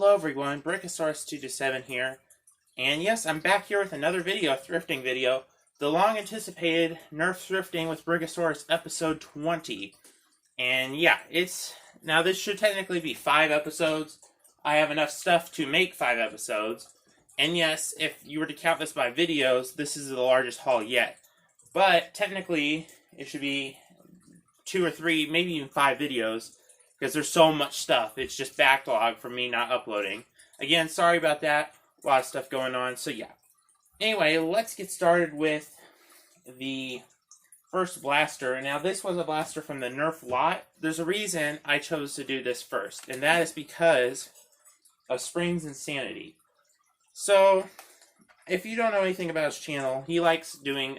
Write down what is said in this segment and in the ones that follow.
Hello everyone, Brickosaurus 227 here, and yes, I'm back here with another video, a thrifting video, the long-anticipated Nerf thrifting with Brickosaurus episode 20. And yeah, now this should technically be 5 episodes. I have enough stuff to make 5 episodes, and yes, if you were to count this by videos, this is the largest haul yet. But technically, it should be 2 or 3, maybe even 5 videos, because there's so much stuff. It's just backlog from me not uploading. Again, sorry about that. A lot of stuff going on, so yeah. Anyway, let's get started with the first blaster. Now, this was a blaster from the Nerf lot. There's a reason I chose to do this first, and that is because of Spring's insanity. So, if you don't know anything about his channel, he likes doing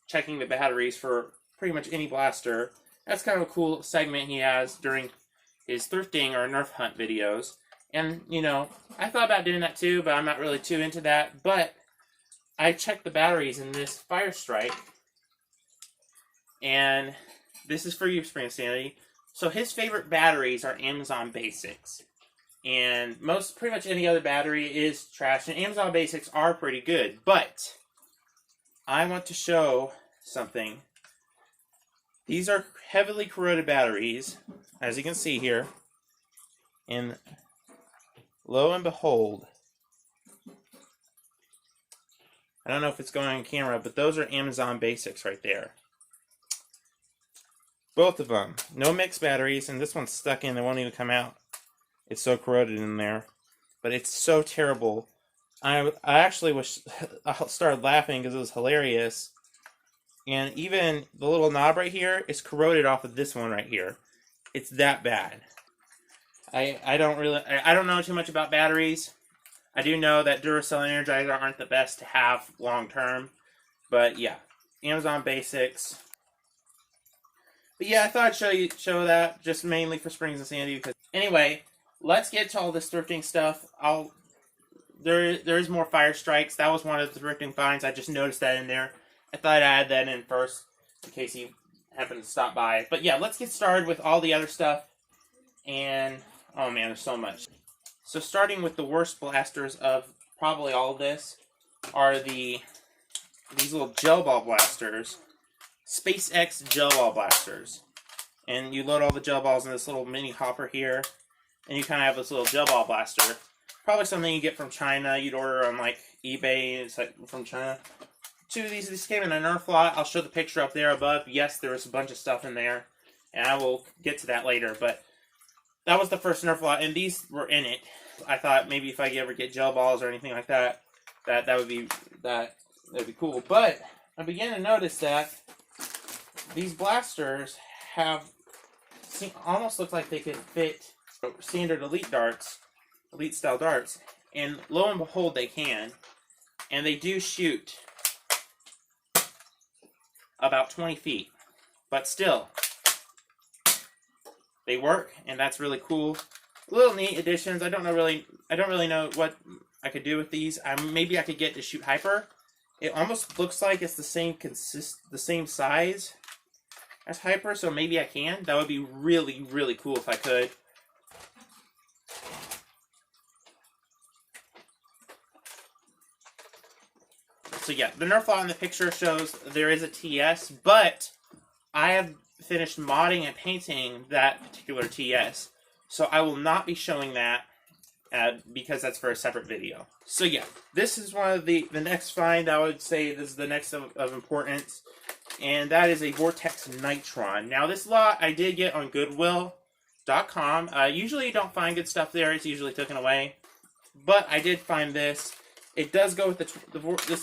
checking the batteries for pretty much any blaster. That's kind of a cool segment he has during his thrifting or Nerf hunt videos. And, you know, I thought about doing that too, but I'm not really too into that. But I checked the batteries in this Fire Strike. And this is for you, Spring Insanity. So his favorite batteries are Amazon Basics. And pretty much any other battery is trash. And Amazon Basics are pretty good. But I want to show something. These are heavily corroded batteries, as you can see here. And lo and behold, I don't know if it's going on camera, but those are Amazon Basics right there. Both of them. No mixed batteries, and this one's stuck in. It won't even come out. It's so corroded in there. But it's so terrible. I actually started laughing because it was hilarious. And even the little knob right here is corroded off of this one right here. It's that bad. I don't know too much about batteries. I do know that Duracell and Energizer aren't the best to have long term. But yeah, Amazon Basics. But yeah, I thought I'd show that just mainly for Springs Insanity. Because anyway, let's get to all this thrifting stuff. There's more Fire Strikes. That was one of the thrifting finds. I just noticed that in there. I thought I'd add that in first, in case he happened to stop by. But yeah, let's get started with all the other stuff. And, oh man, there's so much. So starting with the worst blasters of probably all of this are these little gel ball blasters. SpaceX gel ball blasters. And you load all the gel balls in this little mini hopper here. And you kind of have this little gel ball blaster. Probably something you get from China. You'd order on like eBay. It's like from China. 2 of these came in a Nerf lot. I'll show the picture up there above. Yes, there was a bunch of stuff in there, and I will get to that later, but that was the first Nerf lot, and these were in it. I thought maybe if I ever get gel balls or anything like that, that would be cool. But I began to notice that these blasters almost look like they could fit standard elite style darts, and lo and behold, they can, and they do shoot about 20 feet, but still, they work, and that's really cool. Little neat additions. I don't really know what I could do with these. Maybe I could get to shoot hyper. It almost looks like it's the same size as hyper, so maybe I can. That would be really, really cool if I could. So yeah, the Nerf lot in the picture shows there is a TS, but I have finished modding and painting that particular TS. So I will not be showing that because that's for a separate video. So yeah, this is one of the next find. I would say this is the next of importance. And that is a Vortex Nitron. Now this lot I did get on Goodwill.com. Usually you don't find good stuff there. It's usually taken away. But I did find this. It does go with this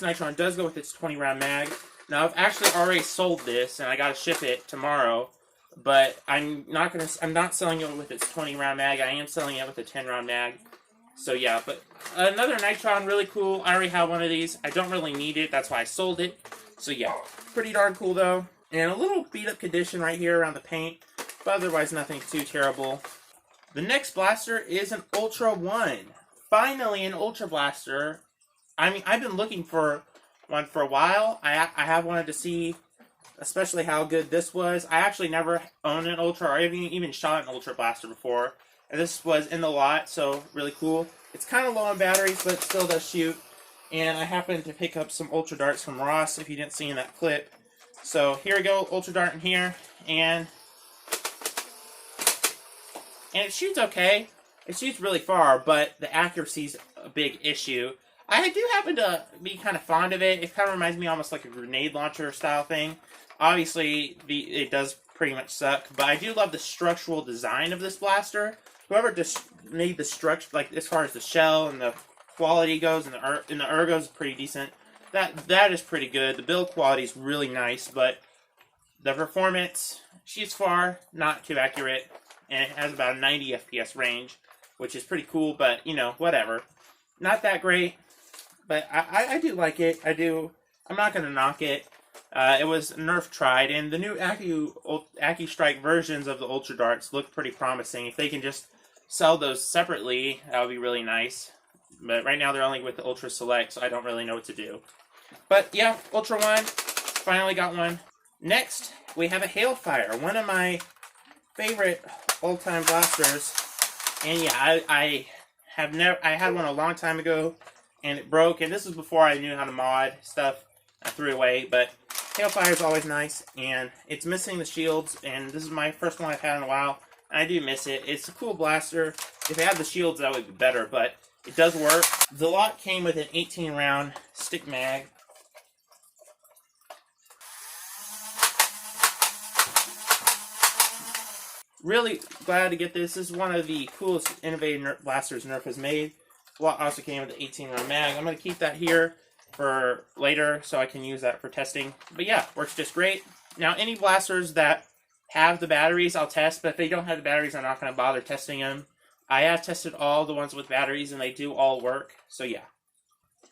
Nitron does go with its 20 round mag. Now I've actually already sold this and I gotta ship it tomorrow, but I'm not selling it with its 20 round mag. I am selling it with a 10 round mag. So yeah, but another Nitron, really cool. I already have one of these. I don't really need it, that's why I sold it. So yeah, pretty darn cool though. And a little beat up condition right here around the paint, but otherwise nothing too terrible. The next blaster is an Ultra 1. Finally an Ultra blaster. I mean, I've been looking for one for a while. I have wanted to see, especially how good this was. I actually never owned an Ultra or even shot an Ultra blaster before. And this was in the lot, so really cool. It's kind of low on batteries, but it still does shoot. And I happened to pick up some Ultra Darts from Ross, if you didn't see in that clip. So here we go, Ultra Dart in here, and it shoots okay. It shoots really far, but the accuracy's a big issue. I do happen to be kind of fond of it. It kind of reminds me almost like a grenade launcher style thing. Obviously, it does pretty much suck, but I do love the structural design of this blaster. Whoever just made the structure, like as far as the shell and the quality goes, and the ergo is pretty decent. That is pretty good. The build quality is really nice, but the performance, shoots far, not too accurate, and it has about a 90 FPS range, which is pretty cool, but, you know, whatever. Not that great, but I do like it. I'm not going to knock it. It was Nerf tried, and the new AccuStrike versions of the Ultra Darts look pretty promising. If they can just sell those separately, that would be really nice. But right now they're only with the Ultra Select, so I don't really know what to do. But yeah, Ultra 1, finally got one. Next, we have a Hailfire, one of my favorite old-time blasters. And yeah, I had one a long time ago, and it broke, and this was before I knew how to mod stuff. I threw it away, but Hailfire is always nice, and it's missing the shields, and this is my first one I've had in a while, and I do miss it. It's a cool blaster. If it had the shields, that would be better, but it does work. The lot came with an 18-round stick mag. Really glad to get this. This is one of the coolest innovative blasters Nerf has made. The lot also came with the 18-round mag. I'm going to keep that here for later so I can use that for testing. But yeah, works just great. Now, any blasters that have the batteries, I'll test, but if they don't have the batteries, I'm not going to bother testing them. I have tested all the ones with batteries, and they do all work, so yeah.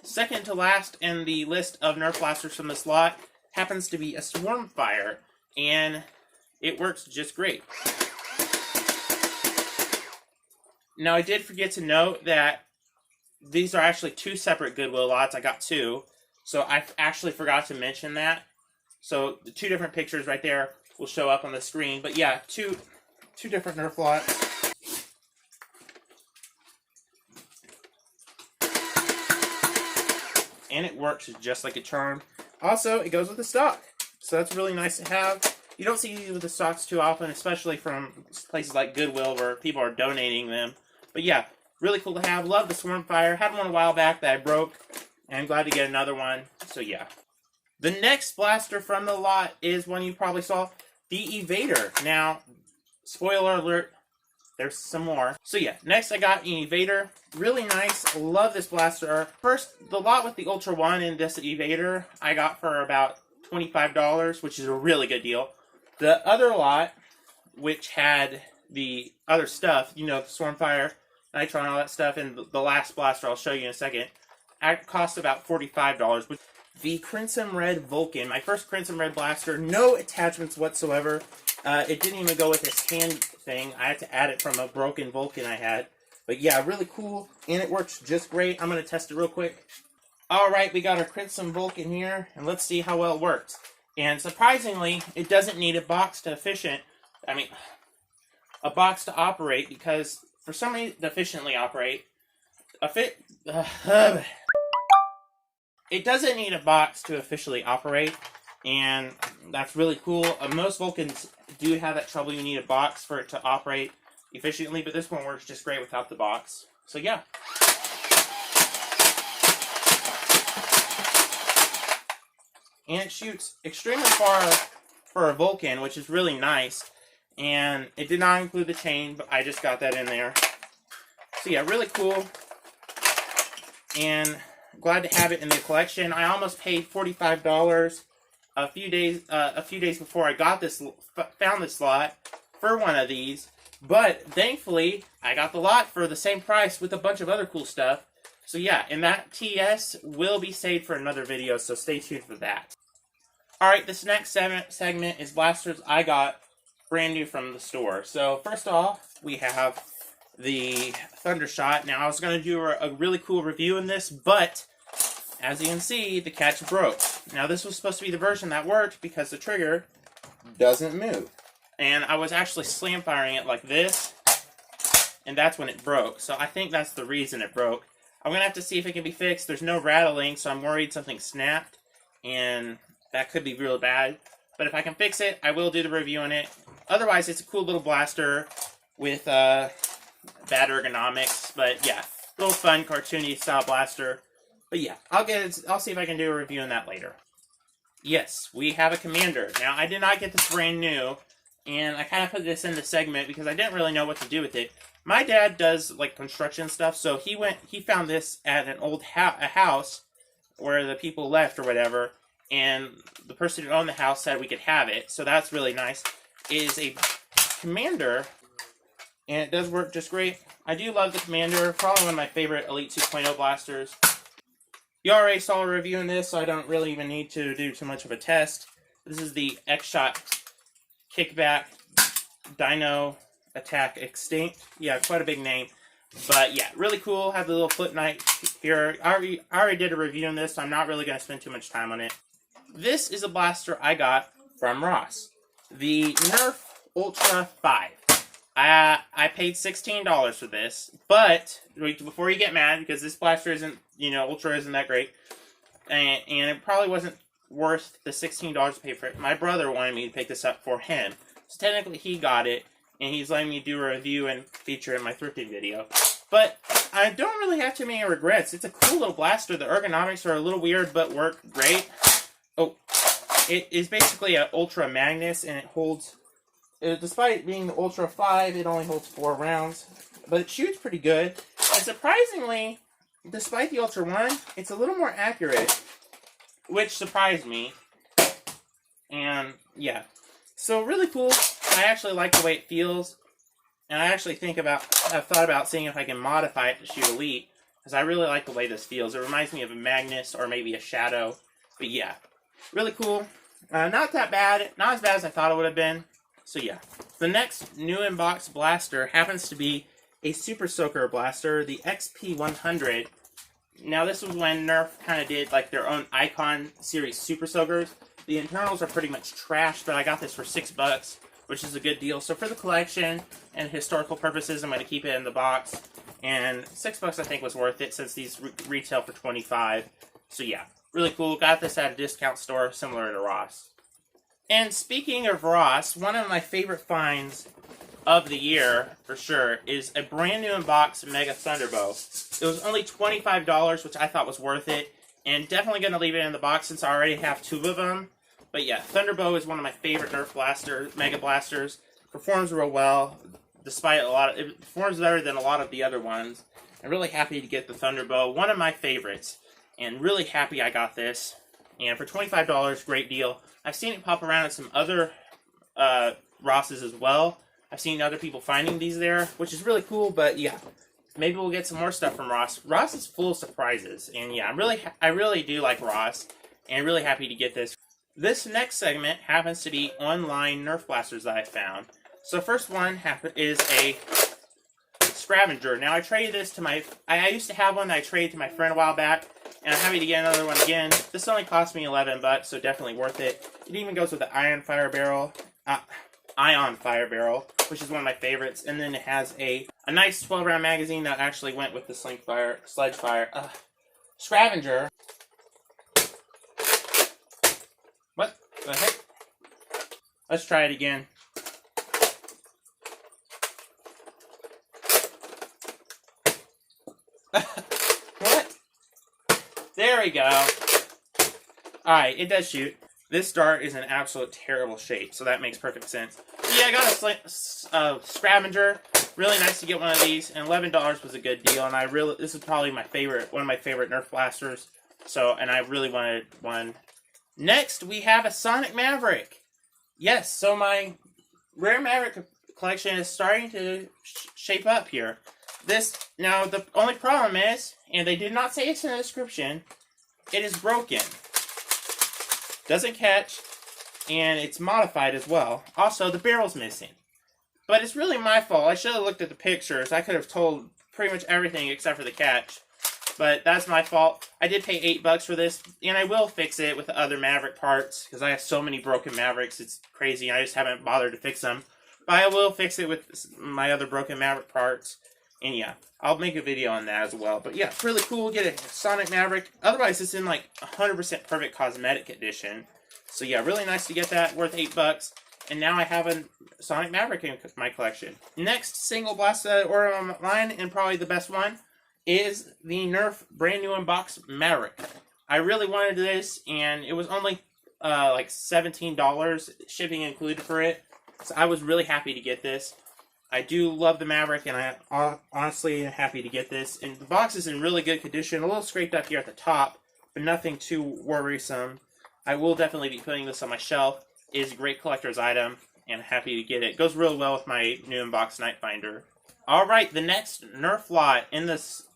Second to last in the list of Nerf blasters from this lot happens to be a Swarmfire, and it works just great. Now, I did forget to note that these are actually two separate Goodwill lots. I got two, so I actually forgot to mention that. So the two different pictures right there will show up on the screen. But yeah, two different Nerf lots. And it works just like a charm. Also, it goes with the stock, so that's really nice to have. You don't see these with the stocks too often, especially from places like Goodwill where people are donating them. But yeah, really cool to have. Love the Swarmfire. Had one a while back that I broke, and I'm glad to get another one. So yeah. The next blaster from the lot is one you probably saw, the Evader. Now, spoiler alert, there's some more. So yeah, next I got an Evader. Really nice. Love this blaster. First, the lot with the Ultra 1 and this Evader I got for about $25, which is a really good deal. The other lot, which had the other stuff, you know, the Swarmfire, Nitron, all that stuff, and the last blaster I'll show you in a second, cost about $45. The Crimson Red Vulcan, my first Crimson Red blaster, no attachments whatsoever. It didn't even go with this hand thing. I had to add it from a broken Vulcan I had. But yeah, really cool, and it works just great. I'm going to test it real quick. Alright, we got our Crimson Vulcan here, and let's see how well it works. And surprisingly, it doesn't need a box to operate, because for some reason, to efficiently operate, it doesn't need a box to officially operate, and that's really cool. Most Vulcans do have that trouble. You need a box for it to operate efficiently, but this one works just great without the box. So yeah. And it shoots extremely far for a Vulcan, which is really nice. And it did not include the chain, but I just got that in there. So yeah, really cool. And glad to have it in the collection. I almost paid $45 a few days before I found this lot for one of these. But thankfully, I got the lot for the same price with a bunch of other cool stuff. So yeah, and that TS will be saved for another video, so stay tuned for that. Alright, this next segment is blasters I got brand new from the store. So first off, we have the Thundershot. Now I was going to do a really cool review in this, but as you can see, the catch broke. Now this was supposed to be the version that worked because the trigger doesn't move. And I was actually slam firing it like this, and that's when it broke. So I think that's the reason it broke. I'm going to have to see if it can be fixed. There's no rattling, so I'm worried something snapped, and that could be real bad. But if I can fix it, I will do the review on it. Otherwise, it's a cool little blaster with bad ergonomics. But yeah, little fun, cartoony style blaster. But yeah, I'll see if I can do a review on that later. Yes, we have a Commander. Now, I did not get this brand new, and I kind of put this in the segment because I didn't really know what to do with it. My dad does like construction stuff, so he found this at an old house where the people left or whatever, and the person who owned the house said we could have it, so that's really nice. It is a Commander, and it does work just great. I do love the Commander, probably one of my favorite Elite 2.0 blasters. You already saw a review on this, so I don't really even need to do too much of a test. This is the X-Shot Kickback Dino Attack Extinct. Yeah, quite a big name. But yeah, really cool. Have the little flip knight here. I already did a review on this, so I'm not really going to spend too much time on it. This is a blaster I got from Ross. The Nerf Ultra 5. I paid $16 for this, but before you get mad, because this blaster isn't, Ultra isn't that great, and it probably wasn't worth the $16 to pay for it. My brother wanted me to pick this up for him, so technically he got it, and he's letting me do a review and feature in my thrifting video. But I don't really have too many regrets. It's a cool little blaster. The ergonomics are a little weird, but work great. Oh, it is basically an Ultra Magnus, and it holds, despite being the Ultra 5, it only holds 4 rounds. But it shoots pretty good. And surprisingly, despite the Ultra 1, it's a little more accurate, which surprised me. And yeah, so really cool. I actually like the way it feels, and I've thought about seeing if I can modify it to shoot Elite, because I really like the way this feels. It reminds me of a Magnus or maybe a Shadow, but yeah, really cool. Not that bad, not as bad as I thought it would have been. So yeah, the next new in-box blaster happens to be a Super Soaker blaster, the XP100. Now this was when Nerf kind of did like their own Icon series Super Soakers. The internals are pretty much trash, but I got this for $6, which is a good deal. So for the collection and historical purposes, I'm going to keep it in the box. And $6 I think was worth it, since these retail for $25. So yeah, really cool. Got this at a discount store similar to Ross. And speaking of Ross, one of my favorite finds of the year, for sure, is a brand new in-box Mega Thunderbow. It was only $25, which I thought was worth it. And definitely going to leave it in the box since I already have 2 of them. But yeah, Thunderbow is one of my favorite Nerf Mega Blasters. Performs real well, despite it performs better than a lot of the other ones. I'm really happy to get the Thunderbow, one of my favorites. And really happy I got this. And for $25, great deal. I've seen it pop around at some other Rosses as well. I've seen other people finding these there, which is really cool, but yeah. Maybe we'll get some more stuff from Ross. Ross is full of surprises, and yeah, I really do like Ross, and really happy to get this. This next segment happens to be online Nerf blasters that I found. So first one is a scavenger. Now I traded this to I used to have one that I traded to my friend a while back, and I'm happy to get another one again. This only cost me $11, so definitely worth it. It even goes with the Ion Fire Barrel, which is one of my favorites. And then it has a nice 12-round magazine that actually went with the Sledge Fire. Scavenger. What the heck? Let's try it again. What? There we go. Alright, it does shoot. This dart is in absolute terrible shape, so that makes perfect sense. But yeah, I got a scavenger. Really nice to get one of these, and $11 was a good deal. And this is probably one of my favorite Nerf blasters. So, and I really wanted one. Next, we have a Sonic Maverick. Yes, so my Rare Maverick collection is starting to shape up here. Now the only problem is, and they did not say this in the description, it is broken. Doesn't catch, and it's modified as well. Also, the barrel's missing. But it's really my fault. I should have looked at the pictures. I could have told pretty much everything except for the catch. But that's my fault. I did pay $8 for this, and I will fix it with the other Maverick parts, because I have so many broken Mavericks. It's crazy. I just haven't bothered to fix them. But I will fix it with my other broken Maverick parts. And yeah, I'll make a video on that as well. But yeah, it's really cool. Get a Sonic Maverick. Otherwise, it's in like 100% perfect cosmetic edition. So yeah, really nice to get that. Worth $8. And now I have a Sonic Maverick in my collection. Next single blast that I ordered online, and probably the best one, is the Nerf brand new unboxed Maverick. I really wanted this, and it was only like $17, shipping included for it. So I was really happy to get this. I do love the Maverick, and I honestly am happy to get this. And the box is in really good condition. A little scraped up here at the top, but nothing too worrisome. I will definitely be putting this on my shelf. It is a great collector's item, and I'm happy to get it. It goes real well with my new unboxed Night Finder. Alright, the next Nerf lot in this,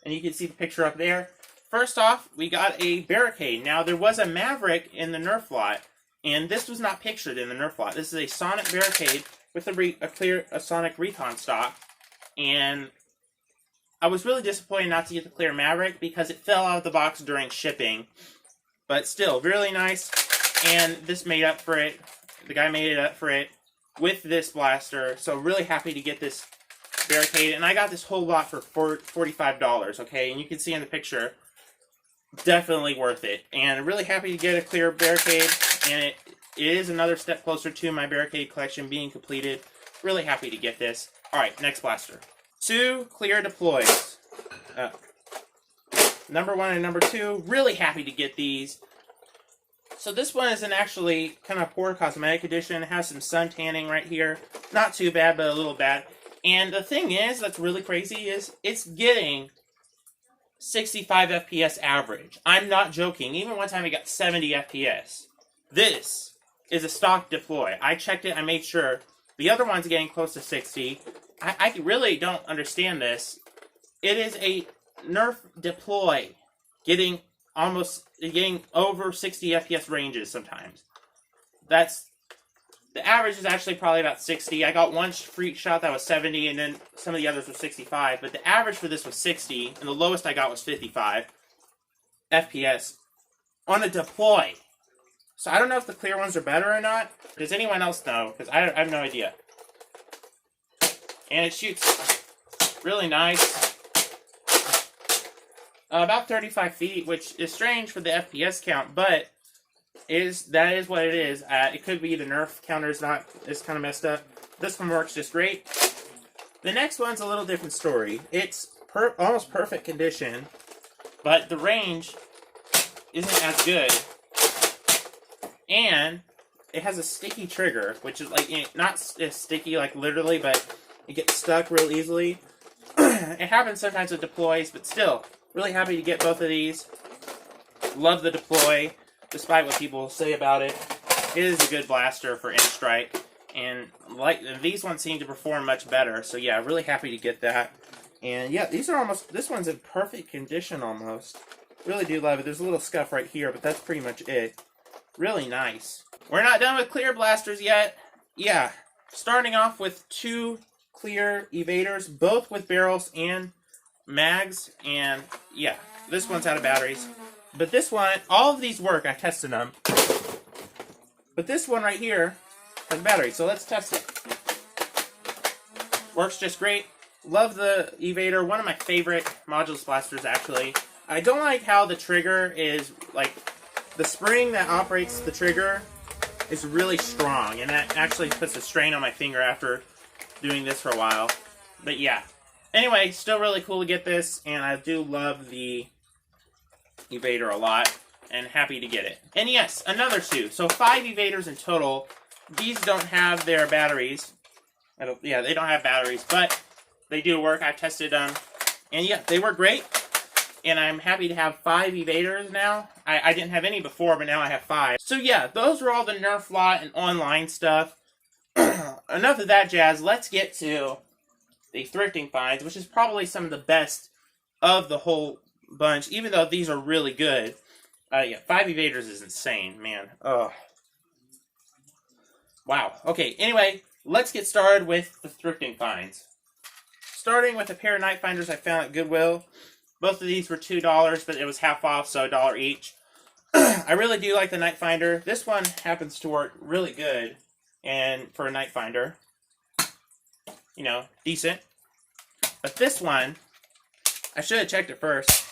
and you can see the picture up there. First off, we got a barricade. Now, there was a Maverick in the Nerf lot, and this was not pictured in the Nerf lot. This is a Sonic barricade with a Sonic Recon stock, and I was really disappointed not to get the clear Maverick because it fell out of the box during shipping. But still, really nice, and this made up for it. The guy made it up for it with this blaster, so really happy to get this barricade. And I got this whole lot for $45, okay? And you can see in the picture, definitely worth it. And really happy to get a clear barricade, and it is another step closer to my barricade collection being completed. Really happy to get this. Alright, next blaster. 2 clear deploys. Number 1 and number 2, really happy to get these. So this one is an actually kind of poor cosmetic edition. It has some sun tanning right here. Not too bad, but a little bad. And the thing is, that's really crazy, is it's getting 65 FPS average. I'm not joking. Even one time it got 70 FPS. This is a stock deploy. I checked it, I made sure. The other one's getting close to 60. I really don't understand this. It is a Nerf deploy getting over 60 FPS ranges sometimes. The average is actually probably about 60. I got one free shot that was 70, and then some of the others were 65. But the average for this was 60, and the lowest I got was 55 FPS on a deploy. So I don't know if the clear ones are better or not. Does anyone else know? Because I have no idea. And it shoots really nice. About 35 feet, which is strange for the FPS count, but that is what it is. It could be the Nerf counter is kind of messed up. This one works just great. The next one's a little different story. It's almost perfect condition, but the range isn't as good. And it has a sticky trigger, which is like not sticky like literally, but it gets stuck real easily. It happens sometimes with deploys, but still, really happy to get both of these. Love the deploy, despite what people say about it. It is a good blaster for in strike, and these ones seem to perform much better. So yeah, really happy to get that. And yeah, this one's in perfect condition almost. Really do love it. There's a little scuff right here, but that's pretty much it. Really nice. We're not done with clear blasters yet. Yeah, starting off with 2 clear evaders, both with barrels and mags. And yeah, this one's out of batteries. But this one, all of these work. I tested them. But this one right here has batteries, so let's test it. Works just great. Love the evader. One of my favorite modulus blasters, actually. I don't like how the trigger is, like, the spring that operates the trigger is really strong, and that actually puts a strain on my finger after doing this for a while. But yeah. Anyway, still really cool to get this, and I do love the evader a lot, and happy to get it. And yes, another 2. So 5 evaders in total. These don't have their batteries. Yeah, they don't have batteries, but they do work. I've tested them, and yeah, they work great. And I'm happy to have 5 evaders now. I didn't have any before, but now I have 5. So yeah, those are all the Nerf lot and online stuff. Enough of that jazz. Let's get to the thrifting finds, which is probably some of the best of the whole bunch, even though these are really good. Yeah, 5 evaders is insane, man. Oh. Wow. Okay, anyway, let's get started with the thrifting finds. Starting with a pair of night finders I found at Goodwill. Both of these were $2, but it was half off, so $1 each. I really do like the night finder. This one happens to work really good, and for a night finder, you know, decent. But this one, I should have checked it first,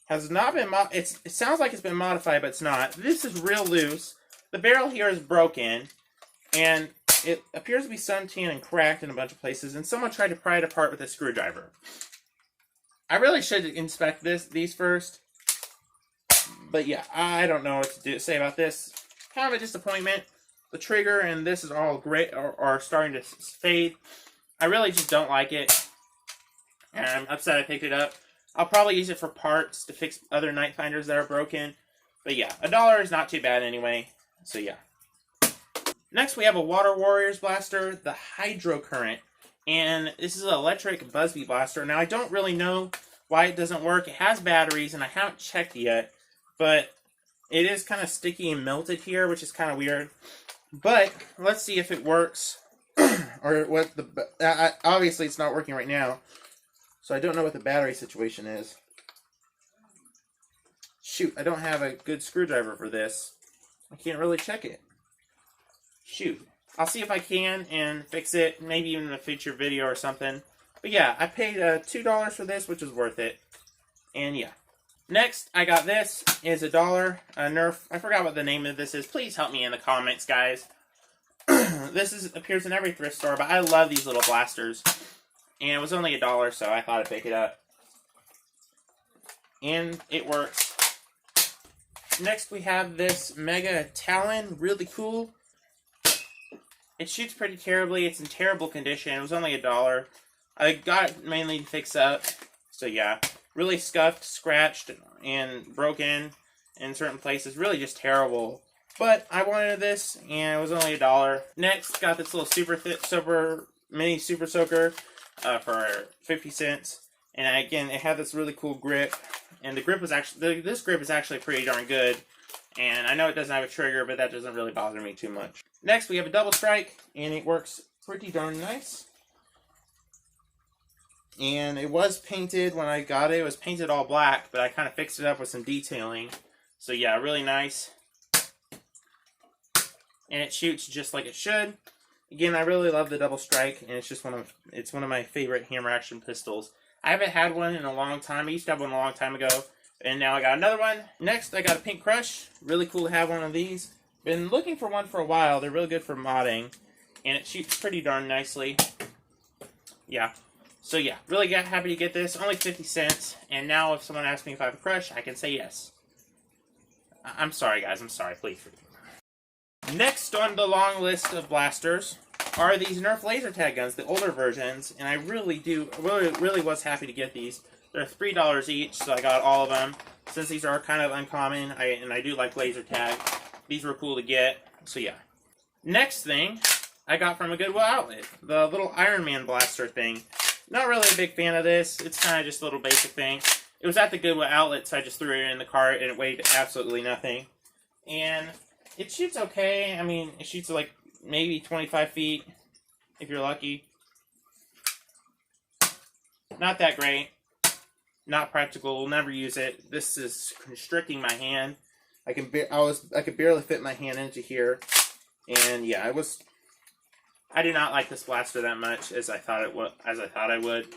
has not been, it sounds like it's been modified, but it's not. This is real loose. The barrel here is broken, and it appears to be suntanned and cracked in a bunch of places, and someone tried to pry it apart with a screwdriver. I really should inspect these first, but yeah, I don't know what to say about this. Kind of a disappointment. The trigger and this is all gray, are starting to fade. I really just don't like it, and I'm upset I picked it up. I'll probably use it for parts to fix other night finders that are broken, but yeah, $1 is not too bad anyway, so yeah. Next, we have a Water Warriors blaster, the Hydro Current, and this is an electric Busby blaster. Now, I don't really know why it doesn't work. It has batteries, and I haven't checked yet, but it is kind of sticky and melted here, which is kind of weird. But let's see if it works, or what obviously it's not working right now, so I don't know what the battery situation is. Shoot, I don't have a good screwdriver for this. I can't really check it. Shoot. I'll see if I can and fix it, maybe even in a future video or something. But yeah, I paid $2 for this, which is worth it. And yeah. Next, I got this. It's $1. Nerf. I forgot what the name of this is. Please help me in the comments, guys. This appears in every thrift store, but I love these little blasters. And it was only $1, so I thought I'd pick it up. And it works. Next, we have this Mega Talon. Really cool. It shoots pretty terribly. It's in terrible condition. It was only $1. I got it mainly to fix up. So yeah, really scuffed, scratched, and broken in certain places. Really just terrible. But I wanted this, and it was only $1. Next, got this little mini Super Soaker for 50 cents. And again, it had this really cool grip. And the grip was actually, this grip is actually pretty darn good. And I know it doesn't have a trigger, but that doesn't really bother me too much. Next, we have a double strike, and it works pretty darn nice. And it was painted when I got it. It was painted all black, but I kind of fixed it up with some detailing. So yeah, really nice. And it shoots just like it should. Again, I really love the double strike, and it's just one of my favorite hammer action pistols. I haven't had one in a long time. I used to have one a long time ago, and now I got another one. Next, I got a Pink Crush. Really cool to have one of these. Been looking for one for a while. They're really good for modding, and it shoots pretty darn nicely. Yeah. So yeah, really happy to get this. Only 50 cents, and now if someone asks me if I have a crush, I can say yes. I'm sorry, guys. I'm sorry. Please forgive me. Next on the long list of blasters are these Nerf laser tag guns, the older versions, and I really was happy to get these. They're $3 each, so I got all of them. Since these are kind of uncommon, and I do like laser tag, these were cool to get, so yeah. Next thing I got from a Goodwill outlet, the little Iron Man blaster thing. Not really a big fan of this. It's kind of just a little basic thing. It was at the Goodwill outlet, so I just threw it in the cart, and it weighed absolutely nothing. And it shoots okay. I mean, it shoots like maybe 25 feet, if you're lucky. Not that great. Not practical. We'll never use it. This is constricting my hand. I could barely fit my hand into here, and yeah, I did not like this blaster that much as I thought I would.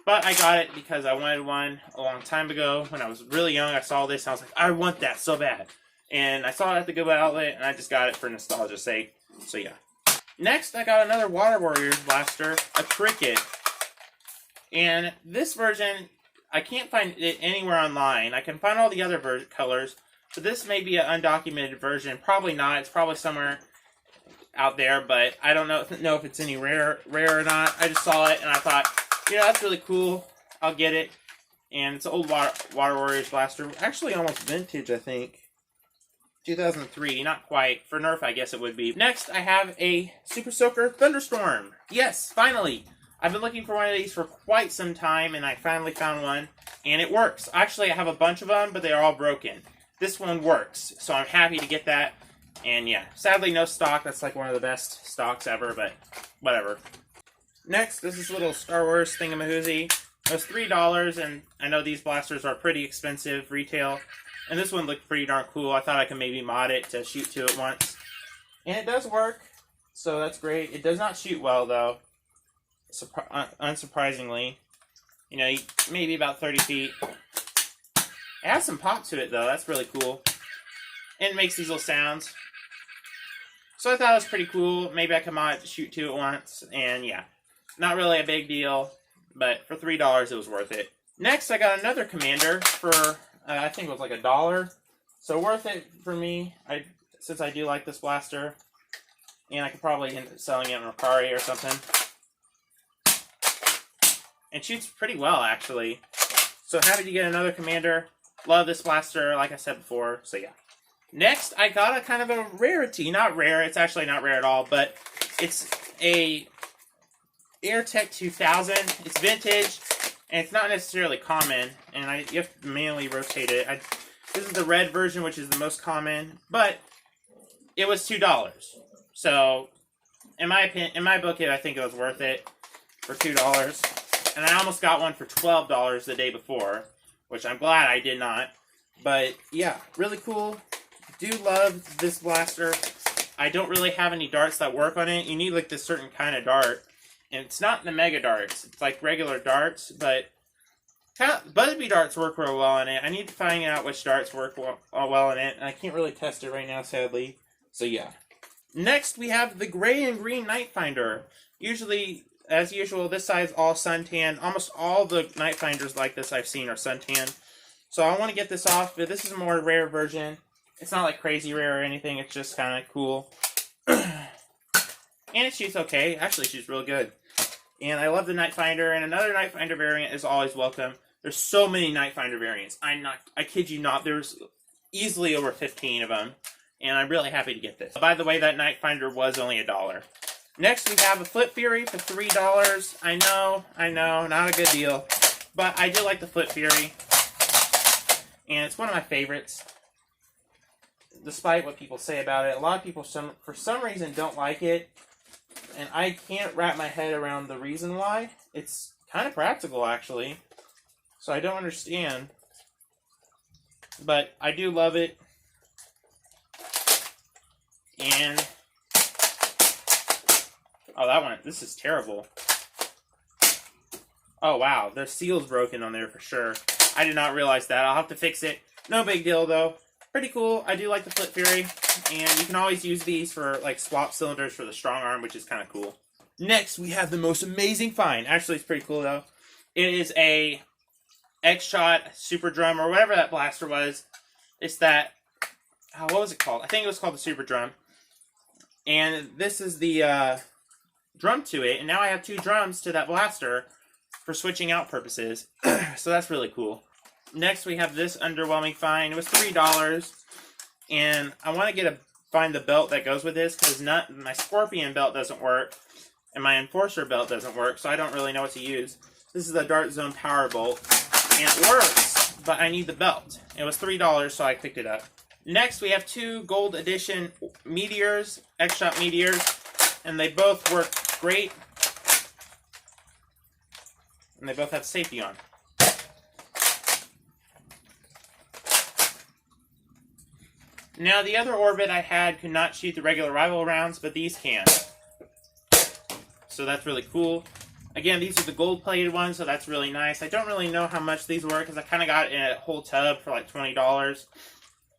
But I got it because I wanted one a long time ago. When I was really young, I saw this and I was like, I want that so bad. And I saw it at the Goodwill outlet, and I just got it for nostalgia's sake. So yeah. Next, I got another Water Warriors blaster, a Cricket. And this version, I can't find it anywhere online. I can find all the other colors, but this may be an undocumented version. Probably not. It's probably somewhere out there, but I don't know if it's any rare or not. I just saw it, and I thought, yeah, that's really cool. I'll get it. And it's an old Water Warriors blaster. Actually, almost vintage, I think. 2003, not quite. For Nerf, I guess it would be. Next, I have a Super Soaker Thunderstorm. Yes, finally. I've been looking for one of these for quite some time, and I finally found one, and it works. Actually, I have a bunch of them, but they are all broken. This one works, so I'm happy to get that. And yeah, sadly no stock. That's like one of the best stocks ever, but whatever. Next, this is a little Star Wars thingamahoozy. It was $3, and I know these blasters are pretty expensive retail. And this one looked pretty darn cool. I thought I could maybe mod it to shoot two at once. And it does work, so that's great. It does not shoot well, though. unsurprisingly. You know, maybe about 30 feet. It has some pop to it, though. That's really cool. And it makes these little sounds. So I thought it was pretty cool. Maybe I might shoot two at once. And yeah, not really a big deal. But for $3, it was worth it. Next, I got another Commander for, I think it was like $1. So worth it for me, since I do like this blaster. And I could probably end up selling it in Mercari or something. And shoots pretty well, actually. So happy to get another Commander. Love this blaster, like I said before. So yeah. Next, I got a kind of a rarity. Not rare, it's actually not rare at all, but it's a AirTech 2000. It's vintage, and it's not necessarily common, and you have to manually rotate it. This is the red version, which is the most common, but it was $2. So, in my opinion, in my book, I think it was worth it for $2. And I almost got one for $12 the day before, which I'm glad I did not. But yeah, really cool. Do love this blaster. I don't really have any darts that work on it. You need like this certain kind of dart. And it's not the mega darts. It's like regular darts, but Busby darts work real well in it. I need to find out which darts work well in it. And I can't really test it right now, sadly. So yeah. Next, we have the gray and green Night Finder. Usually, as usual, this side's all suntan. Almost all the Night Finders like this I've seen are suntan. So I want to get this off, but this is a more rare version. It's not like crazy rare or anything. It's just kind of cool. And it shoots okay. Actually, it shoots real good. And I love the Night Finder. And another Night Finder variant is always welcome. There's so many Night Finder variants. I kid you not. There's easily over 15 of them. And I'm really happy to get this. By the way, that Night Finder was only $1. Next, we have a Flip Fury for $3. I know, not a good deal. But I do like the Flip Fury. And it's one of my favorites. Despite what people say about it, a lot of people, for some reason, don't like it. And I can't wrap my head around the reason why. It's kind of practical, actually. So I don't understand. But I do love it. And oh, that one, this is terrible. Oh wow, their seal's broken on there for sure. I did not realize that. I'll have to fix it. No big deal though. Pretty cool. I do like the Flip Fury. And you can always use these for like swap cylinders for the strong arm, which is kind of cool. Next, we have the most amazing find. Actually, it's pretty cool though. It is a X-Shot Super Drum, or whatever that blaster was. It's that, what was it called? I think it was called the Super Drum. And this is the drum to it. And now I have two drums to that blaster for switching out purposes. So that's really cool. Next, we have this underwhelming find. It was $3. And I want to find the belt that goes with this, because my Scorpion belt doesn't work. And my Enforcer belt doesn't work, so I don't really know what to use. This is the Dart Zone Power Bolt. And it works, but I need the belt. It was $3, so I picked it up. Next, we have two Gold Edition Meteors, X-Shot Meteors, and they both work great. And they both have safety on. Now, the other Orbit I had could not shoot the regular rival rounds, but these can. So that's really cool. Again, these are the gold-plated ones, so that's really nice. I don't really know how much these were, because I kind of got in a whole tub for like $20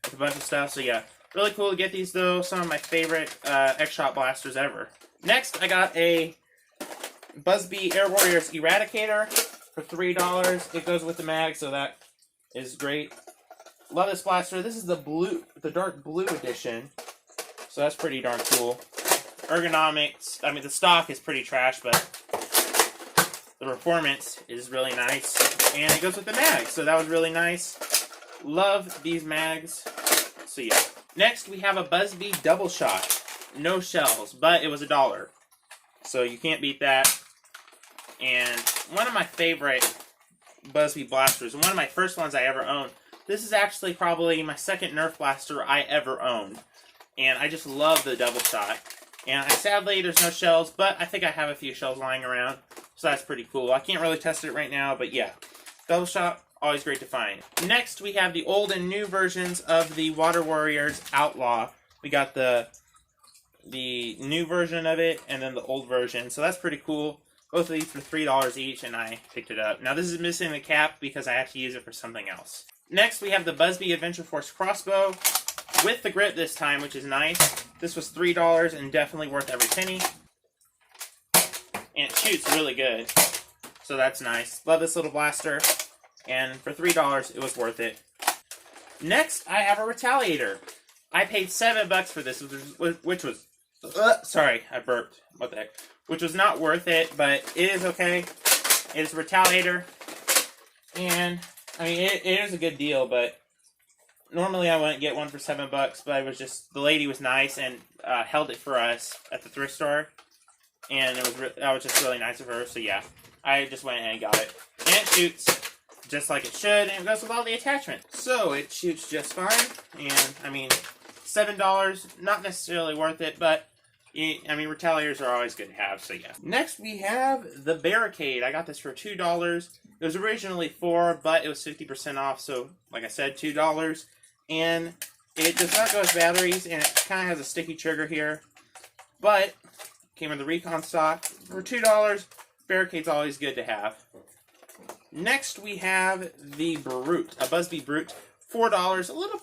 with a bunch of stuff. So yeah, really cool to get these though. Some of my favorite X-Shot blasters ever. Next, I got a Busby Air Warriors Eradicator for $3. It goes with the mag, so that is great. Love this blaster. This is the dark blue edition, so that's pretty darn cool. Ergonomics, I mean the stock is pretty trash, but the performance is really nice. And it goes with the mag, so that was really nice. Love these mags. So yeah. Next, we have a Busby Double Shot. No shells, but it was $1. So you can't beat that. And one of my favorite Busby blasters, and one of my first ones I ever owned. This is actually probably my second Nerf blaster I ever owned. And I just love the Double Shot. And sadly, there's no shells, but I think I have a few shells lying around. So that's pretty cool. I can't really test it right now, but yeah. Double Shot, always great to find. Next, we have the old and new versions of the Water Warriors Outlaw. We got the new version of it, and then the old version. So that's pretty cool. Both of these for $3 each, and I picked it up. Now this is missing the cap because I have to use it for something else. Next, we have the Busby Adventure Force crossbow with the grip this time, which is nice. This was $3 and definitely worth every penny. And it shoots really good, so that's nice. Love this little blaster, and for $3, it was worth it. Next, I have a Retaliator. I paid $7 for this, which was sorry, I burped. What the heck? Which was not worth it, but it is okay. It is a Retaliator, and I mean it is a good deal. But normally I wouldn't get one for $7, but I was just the lady was nice and held it for us at the thrift store, and that was just really nice of her. So yeah, I just went ahead and got it, and it shoots just like it should, and it goes with all the attachments. So it shoots just fine, and I mean $7, not necessarily worth it, but I mean, Retaliators are always good to have, so yeah. Next, we have the Barricade. I got this for $2. It was originally $4, but it was 50% off, so like I said, $2. And it does not go with batteries, and it kind of has a sticky trigger here. But, came in the Recon stock. For $2, Barricade's always good to have. Next, we have the Brute, a Busby Brute. $4, a little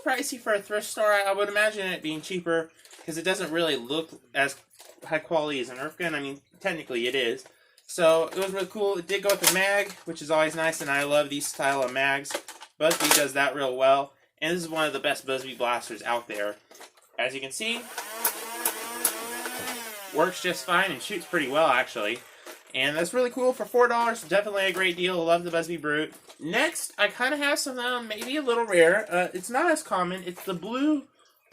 pricey for a thrift store. I would imagine it being cheaper, because it doesn't really look as high quality as a Nerf gun. I mean, technically it is. So, it was really cool. It did go with the mag, which is always nice, and I love these style of mags. Busby does that real well, and this is one of the best Busby blasters out there. As you can see, works just fine and shoots pretty well, actually. And that's really cool for $4. Definitely a great deal. Love the Busby Brute. Next, I kind of have something maybe a little rare. It's not as common. It's the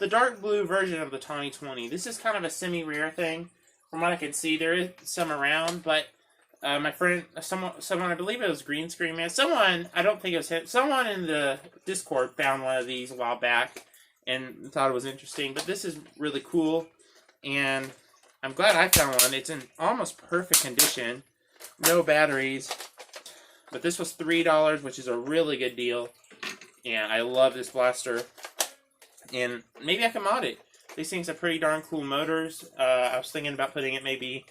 dark blue version of the Tommy 20. This is kind of a semi-rare thing. From what I can see, there is some around, but my friend, someone, I believe it was Green Screen Man, I don't think it was him, someone in the Discord found one of these a while back and thought it was interesting, but this is really cool, and I'm glad I found one. It's in almost perfect condition, no batteries, but this was $3, which is a really good deal, and I love this blaster. And maybe I can mod it. These things have pretty darn cool motors. I was thinking about putting it maybe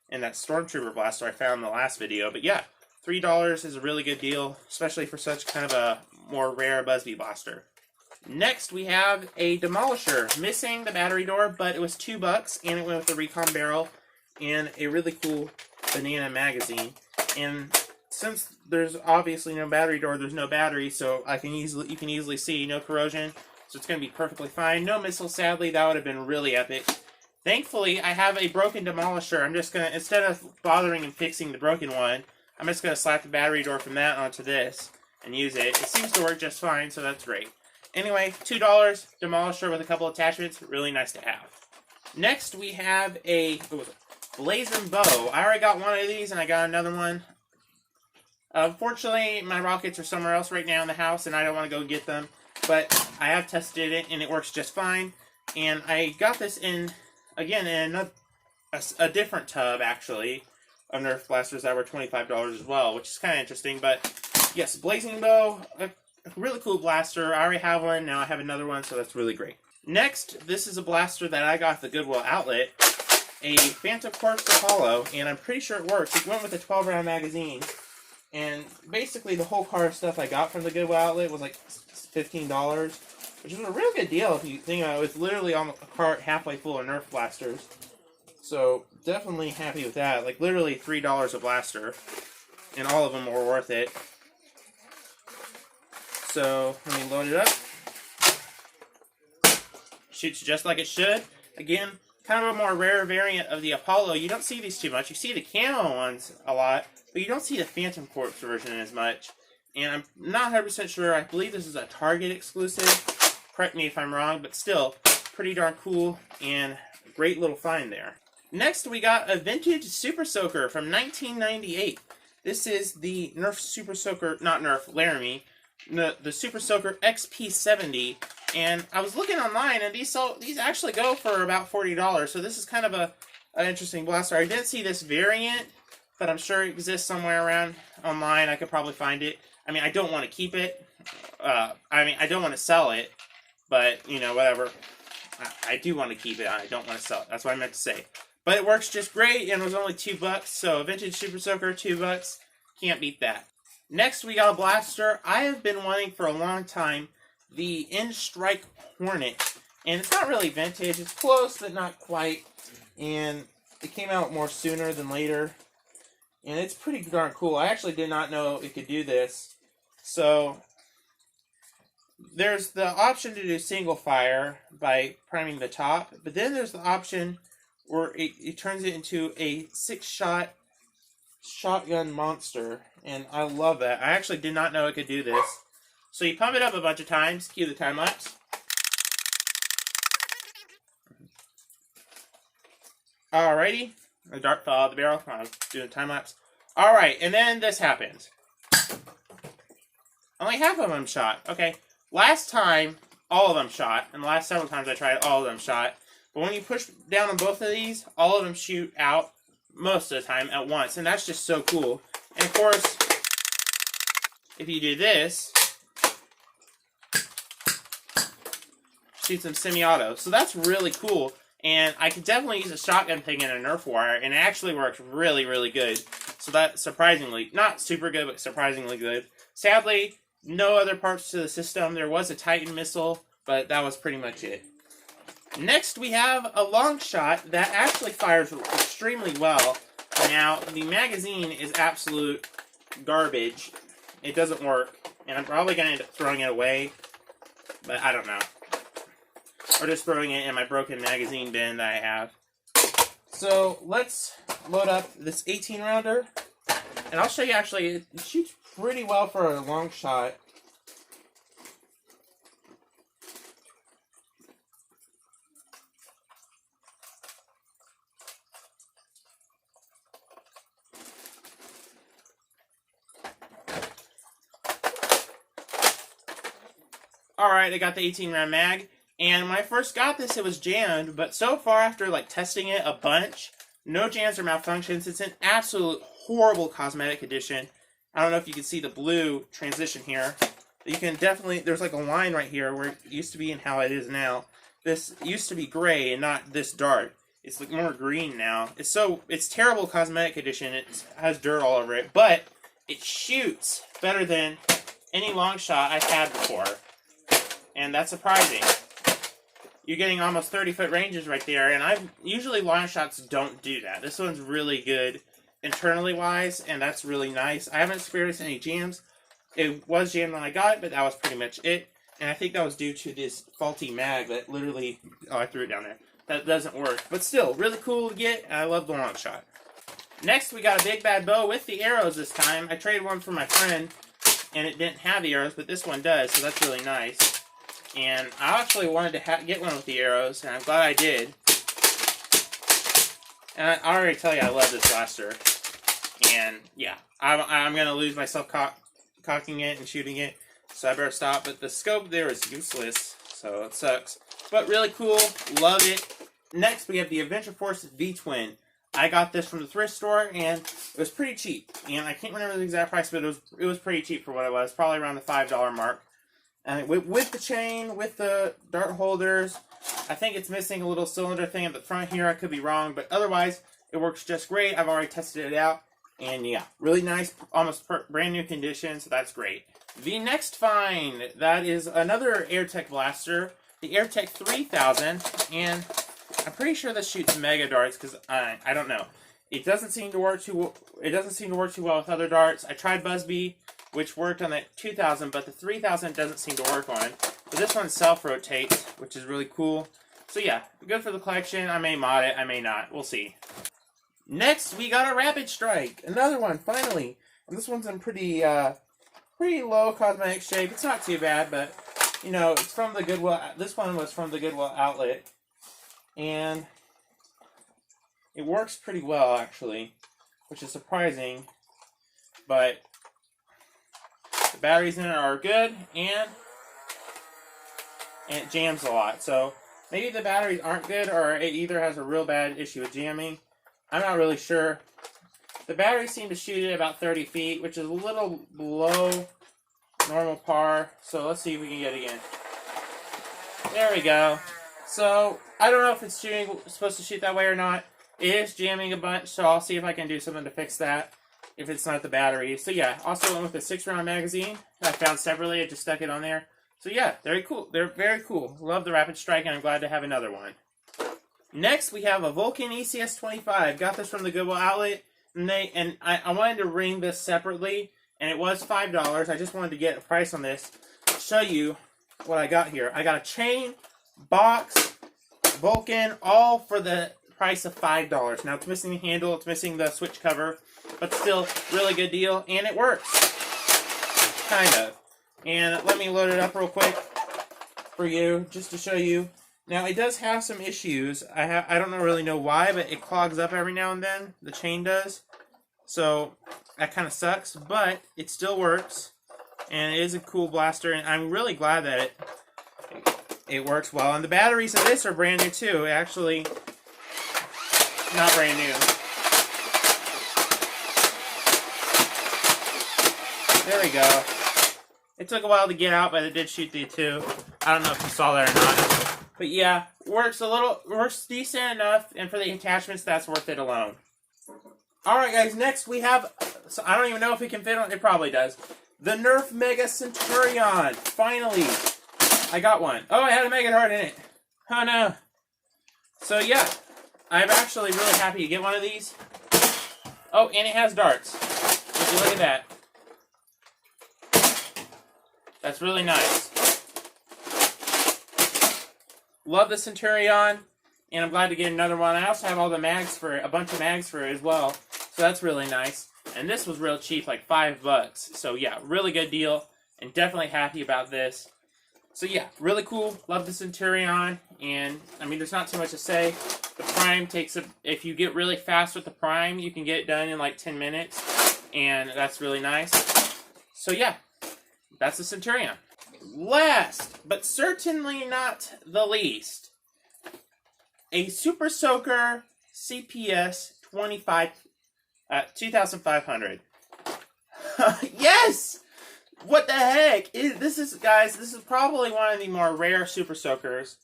in that Stormtrooper blaster I found in the last video. But yeah, $3 is a really good deal, especially for such kind of a more rare Busby blaster. Next, we have a Demolisher. Missing the battery door, but it was $2, and it went with the Recon barrel and a really cool banana magazine. And since there's obviously no battery door, there's no battery, so you can easily see no corrosion. So it's going to be perfectly fine. No missiles, sadly. That would have been really epic. Thankfully, I have a broken Demolisher. I'm just going to, instead of bothering and fixing the broken one, I'm just going to slap the battery door from that onto this and use it. It seems to work just fine, so that's great. Anyway, $2, Demolisher with a couple attachments. Really nice to have. Next, we have a Blazing Bow. I already got one of these, and I got another one. Unfortunately, my rockets are somewhere else right now in the house, and I don't want to go get them. But I have tested it, and it works just fine. And I got this in a different tub, actually, of Nerf blasters that were $25 as well, which is kind of interesting. But yes, Blazing Bow, a really cool blaster. I already have one, now I have another one, so that's really great. Next, this is a blaster that I got at the Goodwill outlet, a Phantom Corpse Apollo, and I'm pretty sure it works. It went with a 12-round magazine. And basically, the whole car stuff I got from the Goodwill outlet was like $15, which is a real good deal if you think about it. It's literally on a cart halfway full of Nerf blasters. So, definitely happy with that. Like, literally $3 a blaster. And all of them were worth it. So, let me load it up. Shoots just like it should. Again, kind of a more rare variant of the Apollo. You don't see these too much. You see the camo ones a lot, but you don't see the Phantom Corpse version as much. And I'm not 100% sure. I believe this is a Target exclusive. Correct me if I'm wrong, but still, pretty darn cool and great little find there. Next, we got a vintage Super Soaker from 1998. This is the Nerf Super Soaker, not Nerf, Laramie, the Super Soaker XP70. And I was looking online, and these actually go for about $40. So this is kind of an interesting blaster. I didn't see this variant, but I'm sure it exists somewhere around online. I could probably find it. I mean, I don't want to keep it. I don't want to sell it, but, you know, whatever. I do want to keep it. I don't want to sell it. That's what I meant to say. But it works just great, and it was only $2, so a vintage Super Soaker, $2. Can't beat that. Next, we got a blaster. I have been wanting for a long time the N-Strike Hornet. And it's not really vintage. It's close, but not quite. And it came out more sooner than later. And it's pretty darn cool. I actually did not know it could do this. So, there's the option to do single fire by priming the top. But then there's the option where it turns it into a 6-shot shotgun monster. And I love that. I actually did not know it could do this. So you pump it up a bunch of times. Cue the time lapse. Alrighty. The dart fell out of the barrel. I was doing time lapse. Alright, and then this happens. Only half of them shot. Okay. Last time, all of them shot. And the last several times I tried, all of them shot. But when you push down on both of these, all of them shoot out most of the time at once. And that's just so cool. And of course, if you do this, shoots them semi-auto. So that's really cool. And I could definitely use a shotgun thing in a Nerf wire, and it actually works really, really good. So that's surprisingly, not super good, but surprisingly good. Sadly, no other parts to the system. There was a Titan missile, but that was pretty much it. Next, we have a long shot that actually fires extremely well. Now, the magazine is absolute garbage. It doesn't work, and I'm probably going to end up throwing it away, but I don't know. Or just throwing it in my broken magazine bin that I have. So, let's load up this 18-rounder. And I'll show you, actually, it shoots pretty well for a long shot. Alright, I got the 18-round mag. And when I first got this, it was jammed, but so far after like testing it a bunch, no jams or malfunctions. It's an absolute horrible cosmetic addition. I don't know if you can see the blue transition here. You can definitely, there's like a line right here where it used to be and how it is now. This used to be gray and not this dark. It's like more green now. It's terrible cosmetic addition. It has dirt all over it, but it shoots better than any long shot I've had before. And that's surprising. You're getting almost 30-foot ranges right there, and usually long shots don't do that. This one's really good internally wise, and that's really nice. I haven't experienced any jams. It was jammed when I got it, but that was pretty much it. And I think that was due to this faulty mag that literally, oh, I threw it down there. That doesn't work. But still, really cool to get, and I love the long shot. Next, we got a big bad bow with the arrows this time. I traded one for my friend, and it didn't have the arrows, but this one does, so that's really nice. And I actually wanted to get one with the arrows, and I'm glad I did. And I already tell you I love this blaster. And yeah, I'm going to lose myself cocking it and shooting it, so I better stop. But the scope there is useless, so it sucks. But really cool, love it. Next, we have the Adventure Force V-Twin. I got this from the thrift store, and it was pretty cheap. And I can't remember the exact price, but it was pretty cheap for what it was, probably around the $5 mark. And with the chain, with the dart holders, I think it's missing a little cylinder thing at the front here. I could be wrong, but otherwise, it works just great. I've already tested it out. And yeah, really nice, almost brand new condition, so that's great. The next find, that is another AirTech blaster, the AirTech 3000. And I'm pretty sure this shoots mega darts, because I don't know. It doesn't seem to work too well with other darts. I tried Buzzbee, which worked on the 2000, but the 3000 doesn't seem to work on. But this one self-rotates, which is really cool. So yeah, good for the collection. I may mod it, I may not. We'll see. Next, we got a Rapid Strike. Another one, finally. And this one's in pretty low cosmetic shape. It's not too bad, but, you know, it's from the Goodwill. This one was from the Goodwill outlet. And it works pretty well, actually, which is surprising. But the batteries in it are good, and it jams a lot. So maybe the batteries aren't good, or it either has a real bad issue with jamming. I'm not really sure. The batteries seem to shoot at about 30 feet, which is a little below normal par. So let's see if we can get it again. There we go. So I don't know if it's supposed to shoot that way or not. it is jamming a bunch, so I'll see if I can do something to fix that, if it's not the battery. So yeah, also went with a 6-round magazine that I found separately. I just stuck it on there. So yeah, very cool. They're very cool. Love the Rapid Strike, and I'm glad to have another one. Next, we have a Vulcan ECS-25. Got this from the Goodwill outlet, and I wanted to ring this separately, and it was $5. I just wanted to get a price on this. Show you what I got here. I got a chain, box, Vulcan, all for the price of $5. Now, it's missing the handle, it's missing the switch cover, but still, really good deal, and it works. Kind of. And let me load it up real quick for you, just to show you. Now, it does have some issues. I don't really know why, but it clogs up every now and then. The chain does. So, that kind of sucks, but it still works. And it is a cool blaster, and I'm really glad that it works well. And the batteries of this are brand new, too. Actually, not brand new. There we go. It took a while to get out, but it did shoot the 2. I don't know if you saw that or not. But yeah, works decent enough, and for the attachments, that's worth it alone. Alright guys, next we have, so I don't even know if it can fit on, it probably does, the Nerf Mega Centurion. Finally, I got one. Oh, I had a Mega Heart in it. Oh no. So yeah, I'm actually really happy to get one of these. Oh, and it has darts. Would you look at that? That's really nice. Love the Centurion, and I'm glad to get another one. I also have all the mags for it, a bunch of mags for it as well, so that's really nice. And this was real cheap, like $5. So yeah, really good deal, and definitely happy about this. So yeah, really cool. Love the Centurion, and I mean, there's not too much to say. The Prime takes if you get really fast with the Prime, you can get it done in like 10 minutes, and that's really nice. So yeah, that's the Centurion. Last, but certainly not the least, a Super Soaker CPS 2500. Yes! What the heck? This is probably one of the more rare Super Soakers.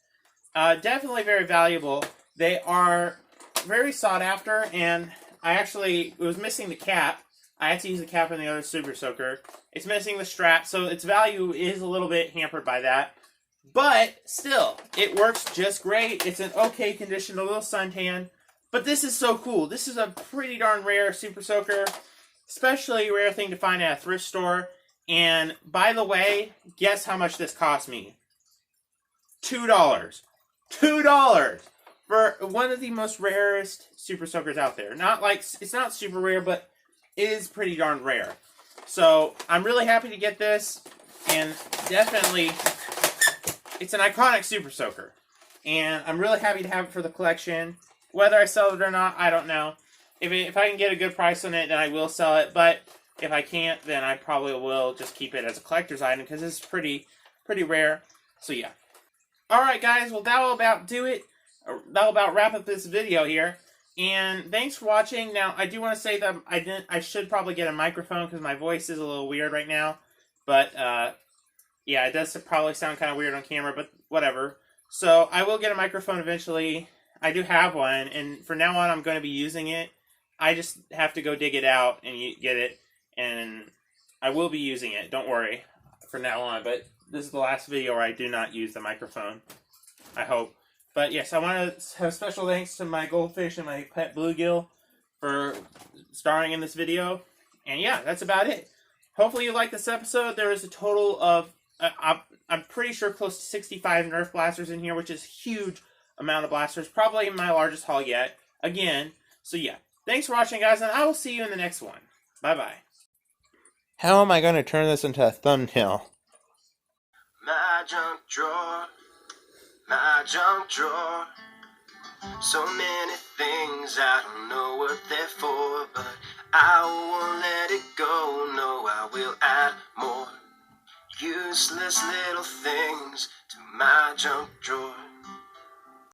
Definitely very valuable. They are very sought after, and it was missing the cap. I had to use the cap on the other Super Soaker. It's missing the strap, so its value is a little bit hampered by that. But still, it works just great. It's in okay condition, a little suntan. But this is so cool. This is a pretty darn rare Super Soaker. Especially a rare thing to find at a thrift store. And by the way, guess how much this cost me? $2. $2 for one of the most rarest Super Soakers out there. It's not super rare, but it is pretty darn rare. So I'm really happy to get this, and definitely it's an iconic Super Soaker. And I'm really happy to have it for the collection. Whether I sell it or not, I don't know. If I can get a good price on it, then I will sell it. But if I can't, then I probably will just keep it as a collector's item, because it's pretty rare. So yeah. Alright guys, well that will about do it. That will about wrap up this video here. And thanks for watching. Now, I do want to say that I should probably get a microphone because my voice is a little weird right now. But, yeah, it does probably sound kind of weird on camera, but whatever. So, I will get a microphone eventually. I do have one, and from now on, I'm going to be using it. I just have to go dig it out and get it, and I will be using it. Don't worry, from now on. But this is the last video where I do not use the microphone. I hope. But yes, I want to have special thanks to my goldfish and my pet bluegill for starring in this video. And yeah, that's about it. Hopefully you liked this episode. There is a total of, I'm pretty sure, close to 65 Nerf blasters in here, which is a huge amount of blasters. Probably my largest haul yet. Again, so yeah. Thanks for watching, guys, and I will see you in the next one. Bye-bye. How am I going to turn this into a thumbnail? My junk drawer. My junk drawer, so many things I don't know what they're for, but I won't let it go, no, I will add more useless little things to my junk drawer.